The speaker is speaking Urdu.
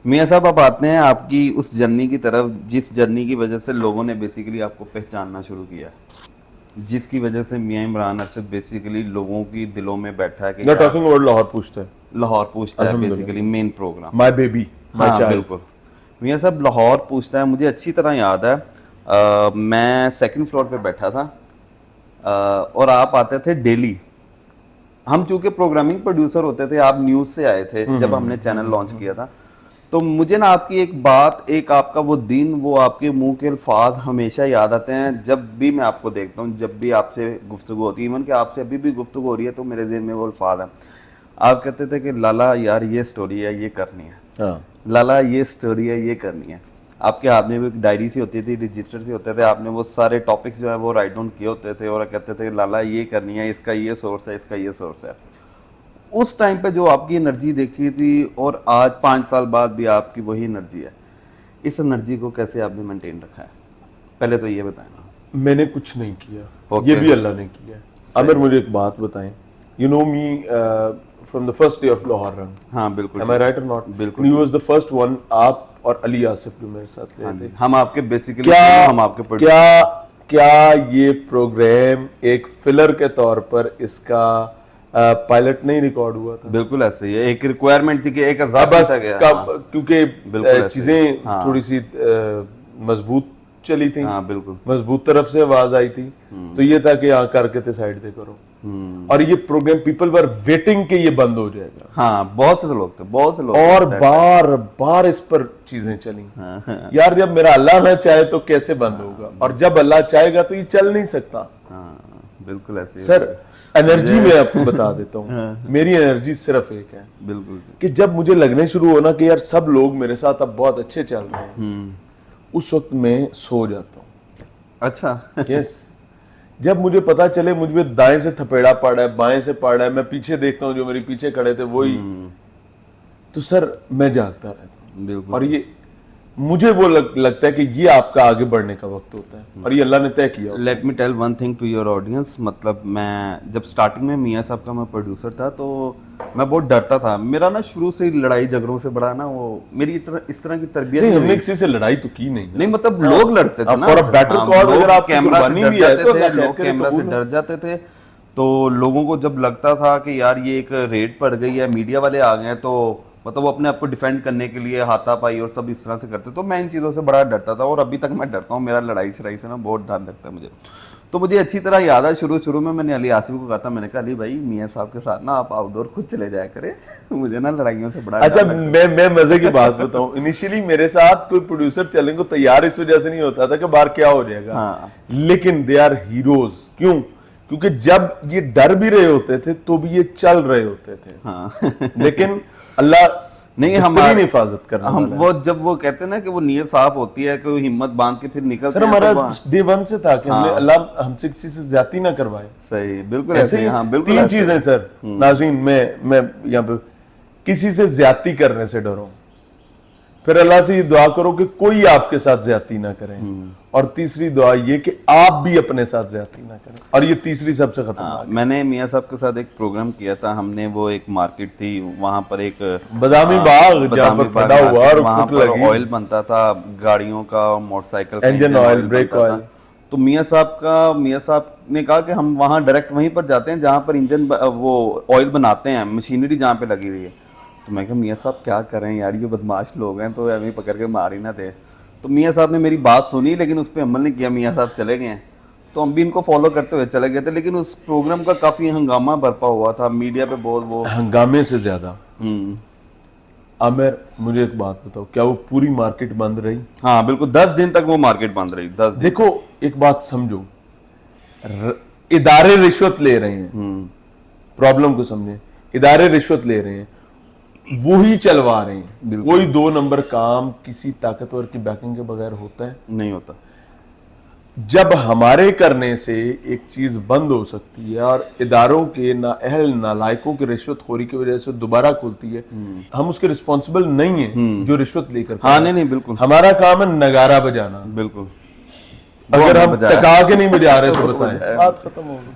میاں صاحب آپ آتے ہیں آپ کی اس جرنی کی طرف جس جرنی کی وجہ سے لوگوں نے بیسیکلی آپ کو پہچاننا شروع کیا، جس کی وجہ سے میاں عمران ارشد بیسیکلی لوگوں کی دلوں میں بیٹھا ہے کہ You're talking about لاہور پوچھتا ہے. لاہور پوچھتا ہے basically main program. My baby, my ہاں child. بالکل. میاں صاحب لاہور پوچھتا ہے مجھے اچھی طرح یاد ہے، میں سیکنڈ فلور پہ بیٹھا تھا اور آپ آتے تھے ڈیلی. ہم چونکہ پروگرامنگ پروڈیوسر ہوتے تھے، آپ نیوز سے آئے تھے جب ہم نے چینل لانچ کیا تھا، تو مجھے نا آپ کی ایک بات، ایک آپ کا وہ دن، وہ آپ کے منہ کے الفاظ ہمیشہ یاد آتے ہیں جب بھی میں آپ کو دیکھتا ہوں، جب بھی آپ سے گفتگو ہوتی ہے. ایون کہ آپ سے ابھی بھی گفتگو ہو رہی ہے تو میرے ذہن میں وہ الفاظ ہیں. آپ کہتے تھے کہ لالا یار یہ سٹوری ہے، یہ کرنی ہے، لالا یہ سٹوری ہے، یہ کرنی ہے. آپ کے ہاتھ میں بھی ایک ڈائری سی ہوتی تھی، رجسٹر سے ہوتے تھے، آپ نے وہ سارے ٹاپکس جو ہیں وہ رائٹ ڈاؤن کیے ہوتے تھے اور کہتے تھے لالا یہ کرنی ہے، اس کا یہ سورس ہے، اس کا یہ سورس ہے. اس ٹائم پہ جو آپ کی انرجی دیکھی تھی اور آج 5 سال بعد بھی آپ کی وہی انرجی ہے، اس انرجی کو کیسے آپ نے مینٹین رکھا ہے؟ پہلے تو یہ بتائیں نا. میں نے کچھ نہیں کیا، یہ بھی اللہ نے کیا ہے. عامر مجھے ایک بات بتائیں، you know me from the first day of Lahore رن. ہاں بالکل. Am I right or not? بالکل. He was the first one. آپ اور علی آصف جو میرے ساتھ گئے تھے. ہم آپ کے بیسیکلی ہم آپ کے کیا یہ پروگرام ایک فلر کے طور پر اس کا پائلٹ نہیں ریکارڈ ہوا تھا؟ بالکل ایسے ہی ہے، ایک ریکوائرمنٹ تھی کہ ایک عذاب سا گیا کیونکہ چیزیں تھوڑی سی مضبوط چلی تھیں. ہاں بالکل. مضبوط طرف سے آواز آئی تھی تو یہ تھا کہ کر کے تھے سائڈ دے کرو. اور یہ پروگرام پیپل ور ویٹنگ کہ یہ بند ہو جائے گا. ہاں بہت سے لوگ تھے، بہت سے لوگ، اور بار بار اس پر چیزیں چلیں. یار جب میرا اللہ نہ چاہے تو کیسے بند ہوگا، اور جب اللہ چاہے گا تو یہ چل نہیں سکتا. ہاں بالکل ایسے. سر انرجی میں آپ کو بتا دیتا ہوں، میری انرجی صرف ایک ہے بالکل کہ جب مجھے لگنے شروع ہونا کہ یار سب لوگ میرے ساتھ اب بہت اچھے چل رہے ہیں، اس وقت میں سو جاتا ہوں. اچھا. یس. جب مجھے پتا چلے مجھ پہ دائیں سے تھپیڑا پڑ رہا ہے، بائیں سے پڑ رہا ہے، میں پیچھے دیکھتا ہوں جو میرے پیچھے کھڑے تھے وہی، تو سر میں جاگتا رہتا ہوں. اور یہ مجھے وہ لگتا ہے کہ یہ آپ کا آگے بڑھنے کا وقت ہوتا ہے اور یہ اللہ نے طے کیا. Let me tell one thing to your audience. مطلب میں جب سٹارٹنگ میں میاں صاحب کا میں پروڈیوسر تھا تو میں بہت ڈرتا تھا. میرا نا شروع سے لڑائی جھگڑوں سے بڑا نا وہ میری اس طرح کی تربیت نہیں. ہم نے کسی سے لڑائی تو کی نہیں، مطلب لوگ لڑتے تھے نا، کیمرہ سے ڈر جاتے تھے. تو لوگوں کو جب لگتا تھا کہ یار یہ ایک ریڈ پڑ گئی ہے، میڈیا والے آ گئے ہیں، تو مطلب وہ اپنے آپ کو ڈیفینڈ کرنے کے لیے ہاتھا پائی اور سب اس طرح سے کرتے. تو میں ان چیزوں سے بڑا ڈرتا تھا اور ابھی تک میں ڈرتا ہوں. میرا لڑائی شرائی سے نا بہت ڈر لگتا ہے مجھے. تو مجھے اچھی طرح یاد ہے شروع میں نے علی آصف کو کہا تھا، میں نے کہا علی بھائی میاں صاحب کے ساتھ نا آپ آؤٹ ڈور خود چلے جایا کرے، مجھے نا لڑائیوں سے بڑا. اچھا میں مزے کی بات بتاؤں، انیشیلی میرے ساتھ کوئی پروڈیوسر چلنے کو تیار اس وجہ سے نہیں ہوتا تھا کہ باہر کیا ہو جائے گا، لیکن دے آر ہیروز. کیوں؟ کیونکہ جب یہ ڈر بھی رہے ہوتے تھے تو بھی یہ چل رہے ہوتے تھے. لیکن اللہ نہیں ہماری حفاظت کرنا. وہ جب وہ کہتے ہیں نا کہ وہ نیت صاف ہوتی ہے کہ وہ ہمت باندھ کے پھر نکلتے سر ہمارا ڈے ون سے تھا کہ اللہ ہم سے کسی سے زیادتی نہ کروائے. صحیح بالکل ایسے. ہاں بالکل. 3 چیزیں سر ناظرین، میں یہاں پہ کسی سے زیادتی کرنے سے ڈرو، پھر اللہ سے یہ دعا کرو کہ کوئی آپ کے ساتھ زیادتی نہ کرے، اور تیسری دعا یہ کہ آپ بھی اپنے ساتھ زیادتی نہ کریں، اور یہ تیسری سب سے خطرناک. میں نے میاں صاحب کے ساتھ ایک پروگرام کیا تھا. ہم نے وہ ایک مارکیٹ تھی وہاں پر ایک بادامی باغ جہاں پر پھٹا ہوا اور وہاں پر آئل بنتا تھا گاڑیوں کا، motor cycle, engine oil, break oil. تو میاں صاحب نے کہا کہ ہم وہاں ڈائریکٹ وہیں پر جاتے ہیں جہاں پر انجن وہ آئل بناتے ہیں، مشینری جہاں پہ لگی ہوئی ہے. تو میں کہا میاں صاحب کیا کریں یار، یہ بدماش لوگ ہیں تو ایویں پکڑ کے مار ہی نہ دے. تو میاں صاحب نے میری بات سنی لیکن اس پہ عمل نہیں کیا. میاں صاحب چلے گئے ہیں تو ہم بھی ان کو فالو کرتے ہوئے چلے گئے تھے. لیکن اس پروگرام کا کافی ہنگامہ برپا ہوا تھا میڈیا پہ بہت. وہ ہنگامے سے زیادہ عامر مجھے ایک بات بتاؤ، کیا وہ پوری مارکیٹ بند رہی؟ ہاں بالکل 10 دن تک وہ مارکیٹ بند رہی. 10 دن. دیکھو ایک بات سمجھو، ادارے رشوت لے رہے ہیں، پرابلم کو سمجھیں، ادارے رشوت لے رہے ہیں، وہی چلوا رہے ہیں. کوئی 2 نمبر کام کسی طاقتور کی بیکنگ کے بغیر ہوتا ہے؟ نہیں ہوتا. جب ہمارے کرنے سے ایک چیز بند ہو سکتی ہے اور اداروں کے نااہل نالائقوں کی رشوت خوری کی وجہ سے دوبارہ کھلتی ہے، ہم اس کے رسپانسبل نہیں ہیں جو رشوت لے کر. ہاں نہیں بالکل. ہمارا کام ہے نگارہ بجانا. بالکل. اگر ہم ٹکا کے نہیں بجا رہے تو بتائیں، بات ختم ہو گئی.